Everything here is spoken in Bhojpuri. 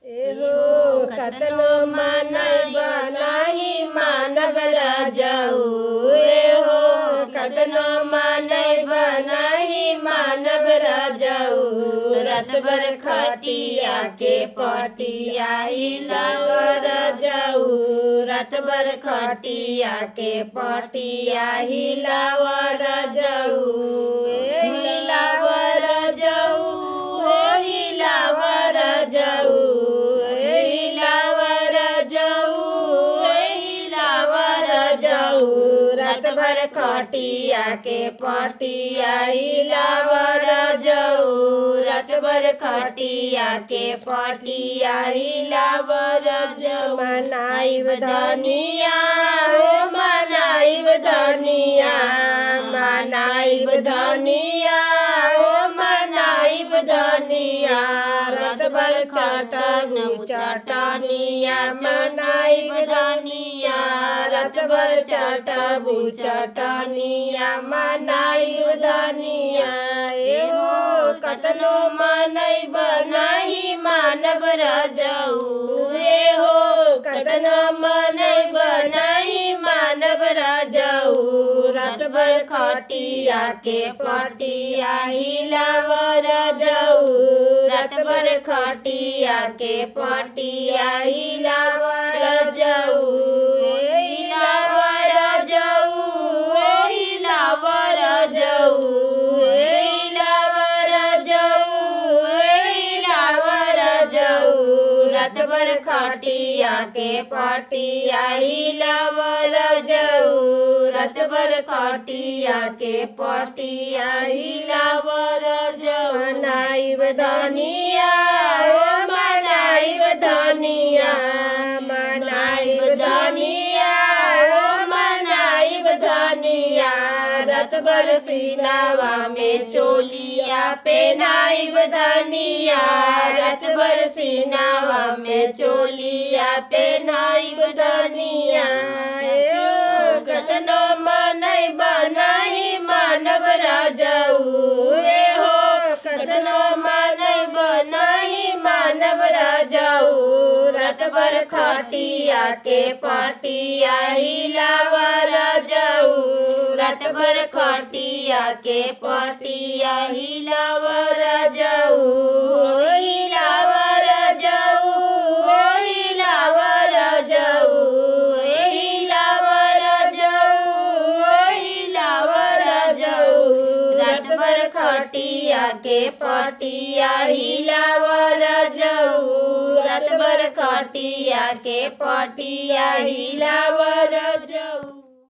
एहो कतनो मानब नाही मानब राजाऊ। एहो कतनो मानब नाही मानब राजाऊ। रात भर खटिया के पटिया हिलाव राजाऊ। रात भर खटिया के पटिया हिलाव राजाऊ। हिलाव राजाऊ हिलाव राजाऊ। रात भर खटिया के पटिया हिलाव राजाऊ। रात भर खटिया के पटिया हिलाव राजाऊ। मनाइब धनिया हो मनाइब धनिया। मनाइब धनिया हो मनाइब धनिया। रात भर चटनी चटनिया मनाइब धनिया। रात भर चटबू चटनिया मनाइब धनिया। एहो कतनो मानब नाही मानब राजाऊ। एहो कतनो मानब नाही मानब राजाऊ। रात भर खटिया के पटिया हिलाव राजाऊ। रात भर खटिया के पटिया हिलाव राजाऊ। हिलाव राजाऊ हिलाव राजाऊ। हिलाव राजाऊ हिलाव राजाऊ। रात भर खटिया के पटिया हिलाव राजाऊ। रात भर खटिया के पटिया हिलाव राजाऊ। मनाइब धनिया हो मनाइब धनिया। मनाइब धनिया हो मनाइब धनिया। रात भर सीनावा में चोलिया पहनाइब धनिया। रात भर सीनावा में चोलिया पहनाइब धनिया। कतनो मानब नाही मानब राजाऊ। एहो कतनो मानब नाही मानब राजाऊ। रात भर खटिया के पटिया हिलाव राजाऊ। रात भर खटिया के पटिया हिलाव राजाऊ। हिलाव राजाऊ हिलाव राजाऊ। हिलाव राजाऊ हिलाव राजाऊ। रात भर खटिया के पटिया हिलाव राजाऊ। रात भर खटिया के पटिया हिलाव राजाऊ।